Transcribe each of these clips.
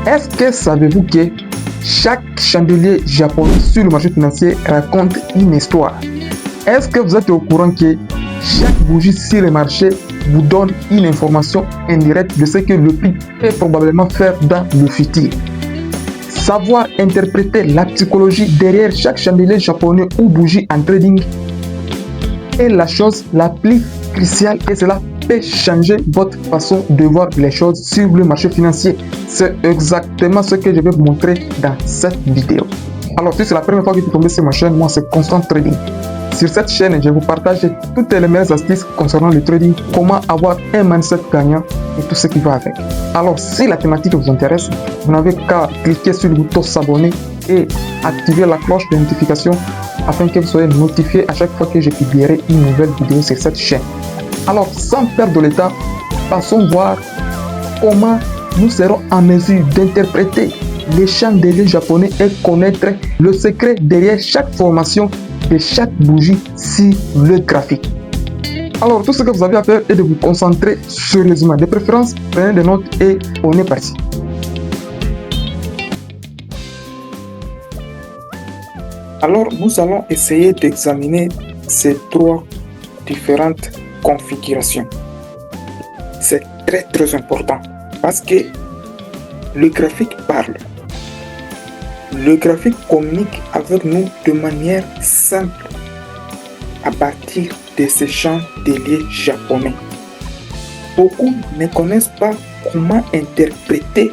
Est-ce que savez-vous que chaque chandelier japonais sur le marché financier raconte une histoire? Est-ce que vous êtes au courant que chaque bougie sur le marché vous donne une information indirecte de ce que le prix peut probablement faire dans le futur? Savoir interpréter la psychologie derrière chaque chandelier japonais ou bougie en trading est la chose la plus cruciale et cela peut changer votre façon de voir les choses sur le marché financier. C'est exactement ce que je vais vous montrer dans cette vidéo. Alors si c'est la première fois que vous tombez sur ma chaîne, moi c'est Constant Trading. Sur cette chaîne, je vous partage toutes les meilleures astuces concernant le trading, comment avoir un mindset gagnant et tout ce qui va avec. Alors si la thématique vous intéresse, vous n'avez qu'à cliquer sur le bouton s'abonner et activer la cloche de notification afin que vous soyez notifié à chaque fois que je publierai une nouvelle vidéo sur cette chaîne. Alors sans perdre le temps, passons voir comment nous serons en mesure d'interpréter les chandeliers japonais et connaître le secret derrière chaque formation de chaque bougie sur le graphique. Alors tout ce que vous avez à faire est de vous concentrer sérieusement. De préférence, prenez des notes et on est parti. Alors nous allons essayer d'examiner ces trois différentes configurations. C'est très important parce que le graphique parle. Le graphique communique avec nous de manière simple à partir de ces chandeliers japonais. Beaucoup ne connaissent pas comment interpréter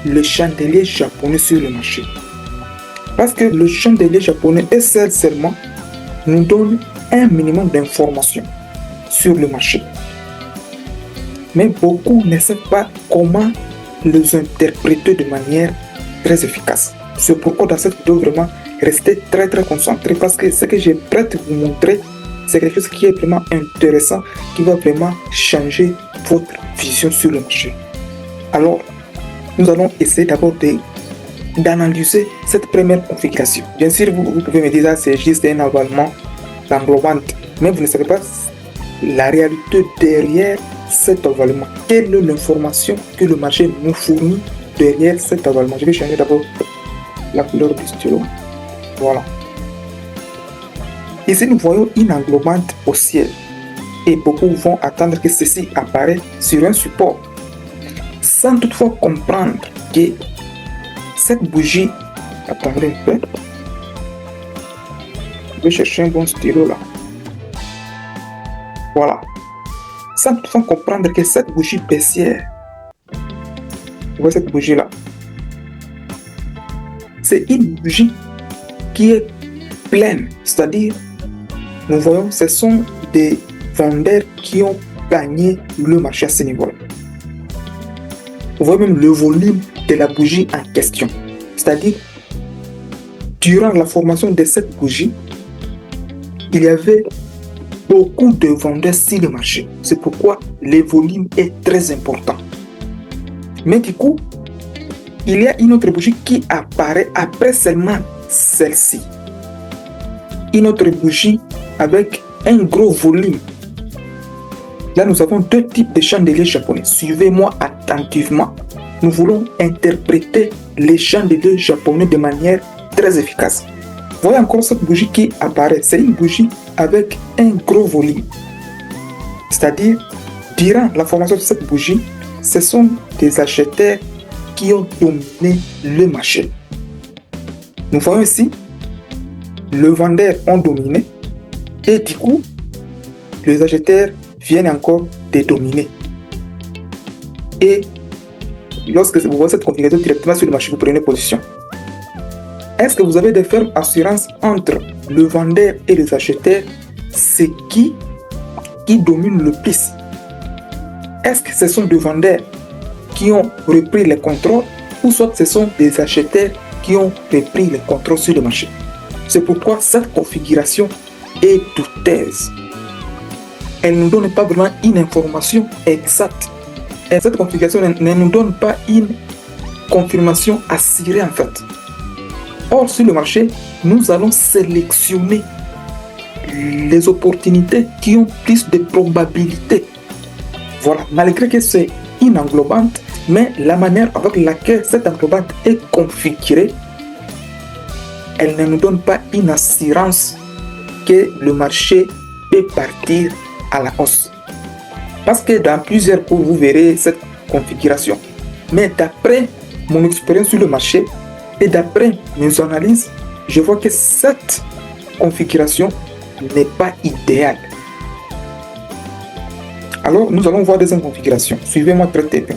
le chandelier japonais sur le marché. Parce que le chandelier japonais est seulement nous donne un minimum d'informations sur le marché. Mais beaucoup ne savent pas comment les interpréter de manière très efficace. C'est pourquoi dans cette vidéo, vraiment, restez très concentrés parce que ce que j'ai prêt à vous montrer, c'est quelque chose qui est vraiment intéressant, qui va vraiment changer votre vision sur le marché. Alors, nous allons essayer d'abord d'analyser cette première configuration. Bien sûr, vous pouvez me dire que c'est juste un avalement d'englobante, mais vous ne savez pas la réalité derrière cet avalement. Quelle est l'information que le marché nous fournit derrière cet avalement? Je vais changer d'abord la couleur du stylo. Voilà. Ici, nous voyons une englobante au ciel et beaucoup vont attendre que ceci apparaisse sur un support sans toutefois comprendre que cette bougie, attendez un peu, je vais chercher un bon stylo là. Voilà. Sans toutefois comprendre que cette bougie baissière, vous voyez cette bougie là, c'est une bougie qui est pleine, c'est-à-dire, nous voyons, ce sont des vendeurs qui ont gagné le marché à ce niveau-là. Vous voyez même le volume de la bougie en question, c'est-à-dire, durant la formation de cette bougie, il y avait beaucoup de vendeurs sur le marché. C'est pourquoi le volume est très important. Mais du coup, il y a une autre bougie qui apparaît après seulement celle-ci. Une autre bougie avec un gros volume. Là, nous avons deux types de chandeliers japonais. Suivez-moi attentivement. Nous voulons interpréter les chandeliers japonais de manière très efficace. Voyez encore cette bougie qui apparaît. C'est une bougie avec un gros volume. C'est-à-dire, durant la formation de cette bougie, ce sont des acheteurs qui ont dominé le marché. Nous voyons ici, le vendeur ont dominé et du coup, les acheteurs viennent encore de dominer. Et lorsque vous voyez cette configuration directement sur le marché, vous prenez position. Est-ce que vous avez des fermes assurances entre le vendeur et les acheteurs? C'est qui domine le plus? Est-ce que ce sont des vendeurs qui ont repris le contrôle ou soit ce sont des acheteurs qui ont repris le contrôle sur le marché? C'est pourquoi cette configuration est douteuse. Elle ne nous donne pas vraiment une information exacte. Et cette configuration ne nous donne pas une confirmation assurée en fait. Or, sur le marché, nous allons sélectionner les opportunités qui ont plus de probabilités. Voilà, malgré que c'est une englobante, Mais la manière avec laquelle cette englobante est configurée, elle ne nous donne pas une assurance que le marché peut partir à la hausse. Parce que dans plusieurs cours, vous verrez cette configuration. Mais d'après mon expérience sur le marché et d'après mes analyses, je vois que cette configuration n'est pas idéale. Alors, nous allons voir deuxième configuration. Suivez-moi très bien.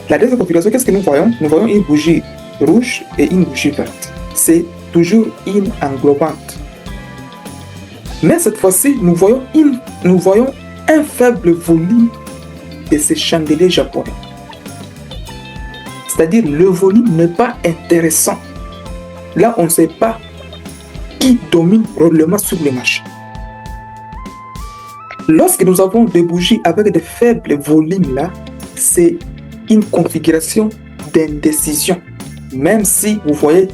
La deuxième configuration, qu'est-ce que nous voyons? Nous voyons une bougie rouge et une bougie verte. C'est toujours une englobante. Mais cette fois-ci, nous voyons un faible volume de ces chandeliers japonais. C'est-à-dire le volume n'est pas intéressant. Là, on ne sait pas qui domine réellement sur le marché. Lorsque nous avons des bougies avec de faibles volumes là, c'est une configuration d'indécision. Même si vous voyez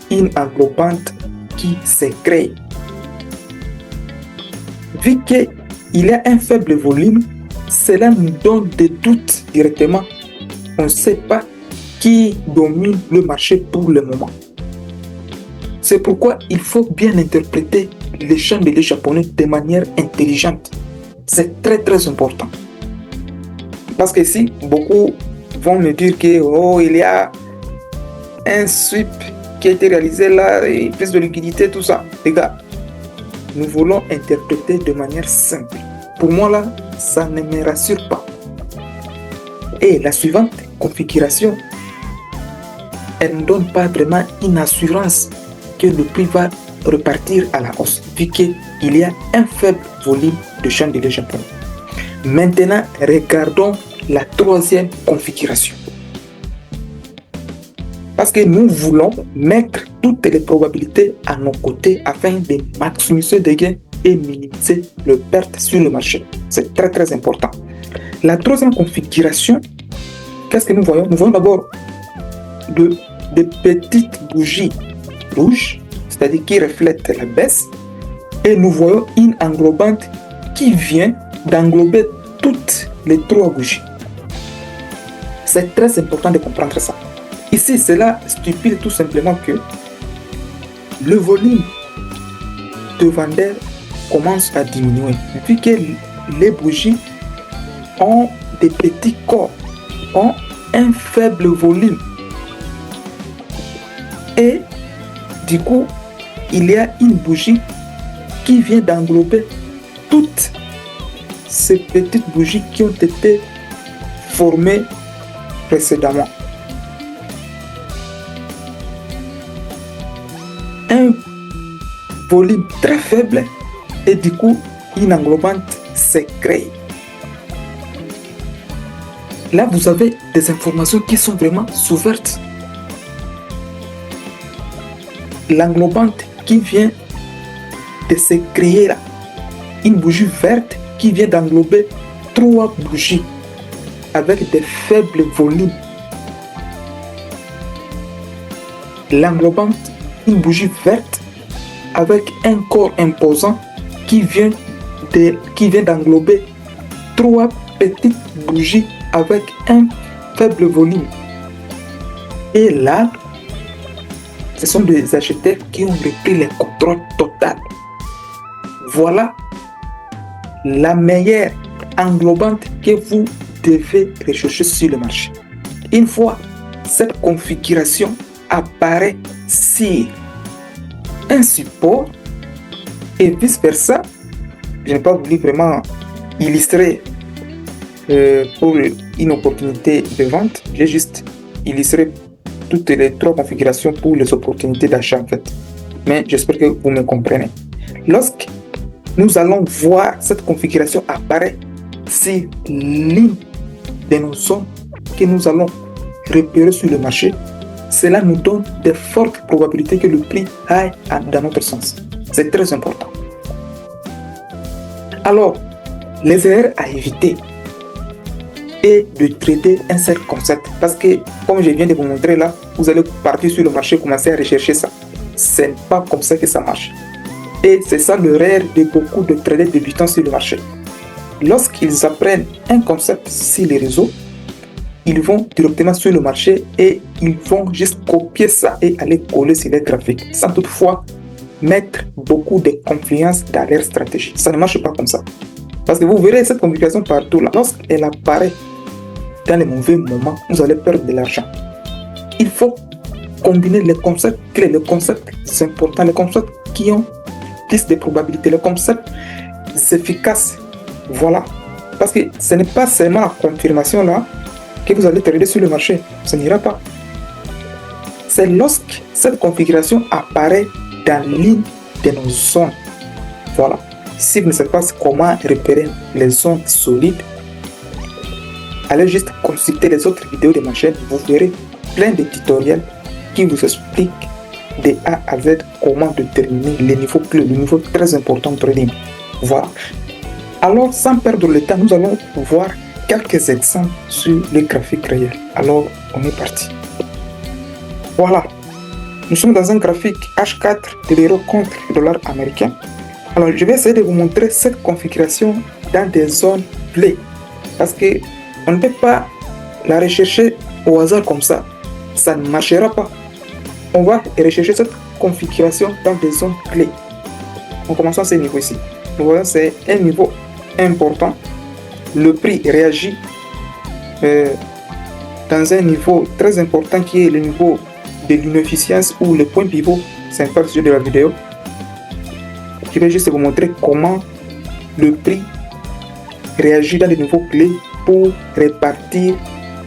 une englobante qui se crée. Vu qu'il y a un faible volume, cela nous donne des doutes directement. On ne sait pas qui domine le marché pour le moment. C'est pourquoi il faut bien interpréter les chandeliers japonais de manière intelligente. C'est très très important. Parce que si beaucoup vont me dire que il y a un sweep qui a été réalisé là, et plus de liquidité, tout ça. Les gars, nous voulons interpréter de manière simple. Pour moi là, ça ne me rassure pas. Et la suivante configuration, elle ne donne pas vraiment une assurance que le prix va repartir à la hausse, vu qu'il y a un faible volume de chandeliers japonais. Maintenant, regardons la troisième configuration. Parce que nous voulons mettre toutes les probabilités à nos côtés afin de maximiser les gains et minimiser les pertes sur le marché. C'est très très important. La troisième configuration, qu'est-ce que nous voyons? Nous voyons d'abord des petites bougies rouges, c'est-à-dire qui reflètent la baisse, et nous voyons une englobante qui vient d'englober toutes les trois bougies. C'est très important de comprendre ça. Ici, cela stipule tout simplement que le volume de vendeurs commence à diminuer, vu que les bougies ont des petits corps, ont un faible volume. Et du coup, il y a une bougie qui vient d'englober toutes ces petites bougies qui ont été formées précédemment. Un volume très faible et du coup, une englobante s'est créée. Là, vous avez des informations qui sont vraiment ouvertes. L'englobante qui vient de se créer là, une bougie verte qui vient d'englober trois bougies avec des faibles volumes. L'englobante, une bougie verte avec un corps imposant qui vient d'englober trois petites bougies avec un faible volume. Et là, ce sont des acheteurs qui ont repris le contrôle total. Voilà la meilleure englobante que vous devez rechercher sur le marché. Une fois cette configuration apparaît sur un support et vice versa, je n'ai pas voulu vraiment illustrer pour une opportunité de vente, j'ai juste illustré toutes les trois configurations pour les opportunités d'achat en fait. Mais j'espère que vous me comprenez. Lorsque nous allons voir cette configuration apparaître sur l'une de nos zones que nous allons repérer sur le marché, cela nous donne de fortes probabilités que le prix aille dans notre sens. C'est très important. Alors, les erreurs à éviter et de traiter un seul concept. Parce que, comme je viens de vous montrer là, vous allez partir sur le marché et commencer à rechercher ça. Ce n'est pas comme ça que ça marche. Et c'est ça l'erreur de beaucoup de traders débutants sur le marché. Lorsqu'ils apprennent un concept sur les réseaux, ils vont directement sur le marché et ils vont juste copier ça et aller coller sur les graphiques, sans toutefois mettre beaucoup de confiance dans leur stratégie. Ça ne marche pas comme ça. Parce que vous verrez cette configuration partout là. Lorsqu'elle apparaît dans les mauvais moments, vous allez perdre de l'argent. Il faut combiner les concepts clés, les concepts importants, les concepts qui ont plus de probabilités, les concepts efficaces. Voilà. Parce que ce n'est pas seulement la confirmation là que vous allez trader sur le marché. Ça n'ira pas. C'est lorsque cette configuration apparaît dans l'une de nos zones. Voilà. Si vous ne savez pas comment repérer les zones solides, allez juste consulter les autres vidéos de ma chaîne. Vous verrez plein de tutoriels qui vous expliquent de A à Z comment déterminer les niveaux clés, les niveaux très importants de trading. Voilà. Alors, sans perdre le temps, nous allons voir quelques exemples sur les graphiques réels. Alors, on est parti. Voilà. Nous sommes dans un graphique H4 de l'euro contre le dollar américain. Alors, je vais essayer de vous montrer cette configuration dans des zones clés. Parce que on ne peut pas la rechercher au hasard comme ça. Ça ne marchera pas. On va rechercher cette configuration dans des zones clés. En commençant à ce niveau ici. Nous voyons c'est un niveau important. Le prix réagit dans un niveau très important qui est le niveau de l'inefficience ou le point pivot. C'est un peu le sujet de la vidéo. Je vais juste vous montrer comment le prix réagit dans les niveaux clés pour répartir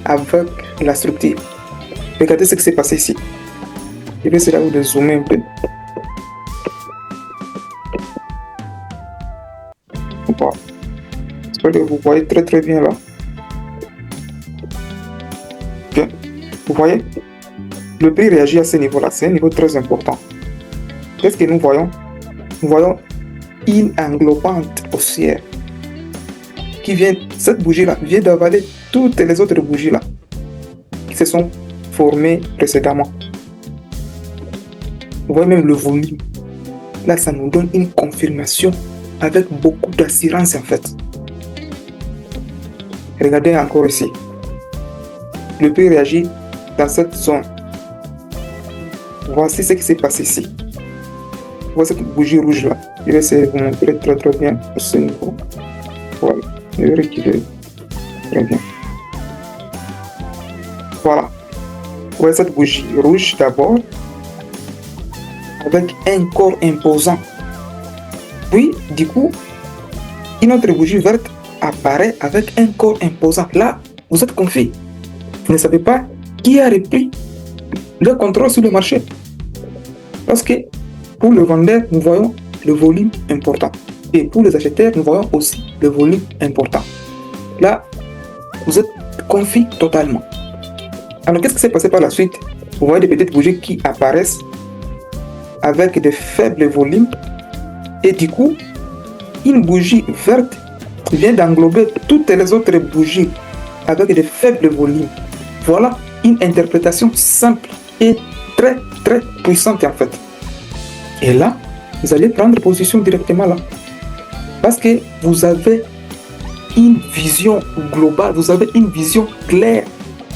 avec la structure. Regardez ce qui s'est passé ici. Je vais essayer de zoomer un peu. Voilà. J'espère que vous voyez très bien là. Bien. Vous voyez? Le prix réagit à ce niveau-là. C'est un niveau très important. Qu'est-ce que nous voyons? Nous voyons une englobante haussière qui vient, cette bougie-là vient d'avaler toutes les autres bougies-là qui se sont formées précédemment. Vous voyez même le volume. Là, ça nous donne une confirmation avec beaucoup d'assurance en fait. Regardez encore ici. Le prix réagit dans cette zone. Voici ce qui s'est passé ici. Voici cette bougie rouge là. Je vais essayer de vous montrer très bien à ce niveau. Voilà. Je vais reculer. Très bien. Voilà. Vous voyez cette bougie rouge d'abord. Avec un corps imposant. Puis, du coup, une autre bougie verte apparaît avec un corps imposant. Là, vous êtes confus. Vous ne savez pas qui a repris le contrôle sur le marché. Parce que pour le vendeur, nous voyons le volume important. Et pour les acheteurs, nous voyons aussi le volume important. Là, vous êtes confus totalement. Alors, qu'est-ce qui s'est passé par la suite? Vous voyez des petites bougies qui apparaissent avec de faibles volumes. Et du coup, une bougie verte vient d'englober toutes les autres bougies avec de faibles volumes. Voilà une interprétation simple et très puissante en fait. Et là, vous allez prendre position directement là. Parce que vous avez une vision globale, vous avez une vision claire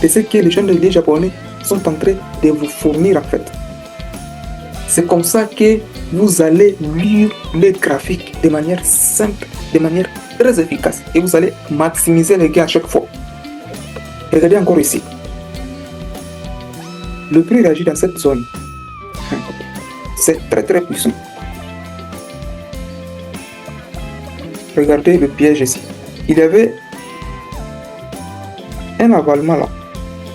de ce que les jeunes de japonais sont en train de vous fournir en fait. C'est comme ça que vous allez lire les graphiques de manière simple, de manière très efficace. Et vous allez maximiser les gains à chaque fois. Regardez encore ici. Le prix réagit dans cette zone. C'est très puissant. Regardez le piège ici. Il y avait un avalement là.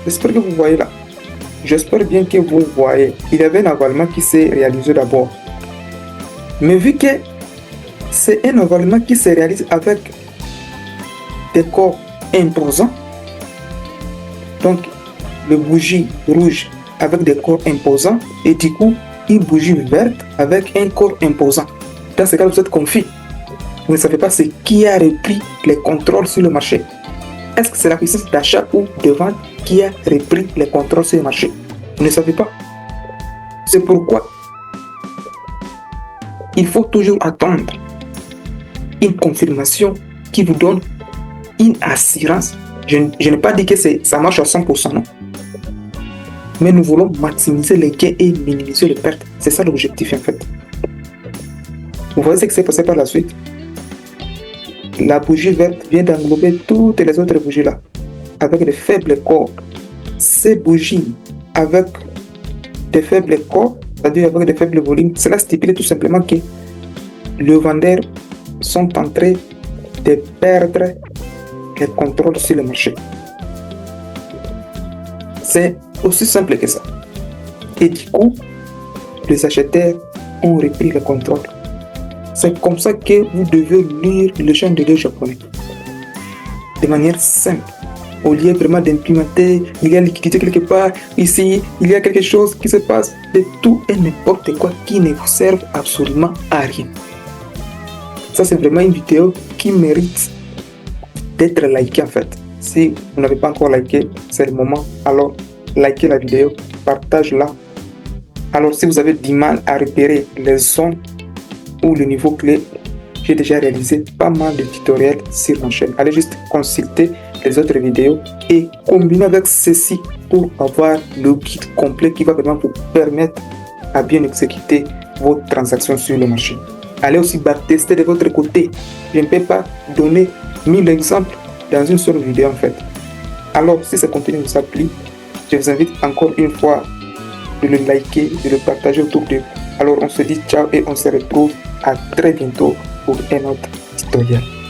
J'espère que vous voyez là. J'espère bien que vous voyez. Il y avait un avalement qui s'est réalisé d'abord. Mais vu que c'est un avalement qui se réalise avec des corps imposants, donc le bougie rouge avec des corps imposants et du coup une bougie verte avec un corps imposant. Dans ce cas, vous êtes confus. Vous ne savez pas c'est qui a repris les contrôles sur le marché. Est-ce que c'est la puissance d'achat ou de vente qui a repris les contrôles sur le marché? Vous ne savez pas. C'est pourquoi il faut toujours attendre une confirmation qui vous donne une assurance Je n'ai pas dit que ça marche à 100%, non. Mais nous voulons maximiser les gains et minimiser les pertes. C'est ça l'objectif en fait. Vous voyez ce qui s'est passé par la suite. La bougie verte vient d'englober toutes les autres bougies là, avec des faibles corps. Ces bougies avec des faibles corps, c'est-à-dire avec des faibles volumes, cela stipule tout simplement que les vendeurs sont en train de perdre le contrôle sur le marché. C'est aussi simple que ça. Et du coup, les acheteurs ont repris le contrôle. C'est comme ça que vous devez lire le champ de deux japonais. De manière simple. Au lieu vraiment d'implémenter, il y a liquidité quelque part, ici, il y a quelque chose qui se passe, de tout et n'importe quoi qui ne vous serve absolument à rien. Ça, c'est vraiment une vidéo qui mérite d'être likée en fait. Si vous n'avez pas encore liké, c'est le moment. Alors, likez la vidéo, partage-la. Alors, si vous avez du mal à repérer les zones ou le niveau clé, j'ai déjà réalisé pas mal de tutoriels sur ma chaîne. Allez juste consulter les autres vidéos et combiner avec ceci pour avoir le guide complet qui va vraiment vous permettre à bien exécuter vos transactions sur le marché. Allez aussi tester de votre côté. Je ne peux pas donner 1000 exemples dans une seule vidéo en fait. Alors, si ce contenu vous a plu, je vous invite encore une fois de le liker, de le partager autour de vous. Alors, on se dit ciao et on se retrouve à très bientôt pour un autre tutoriel.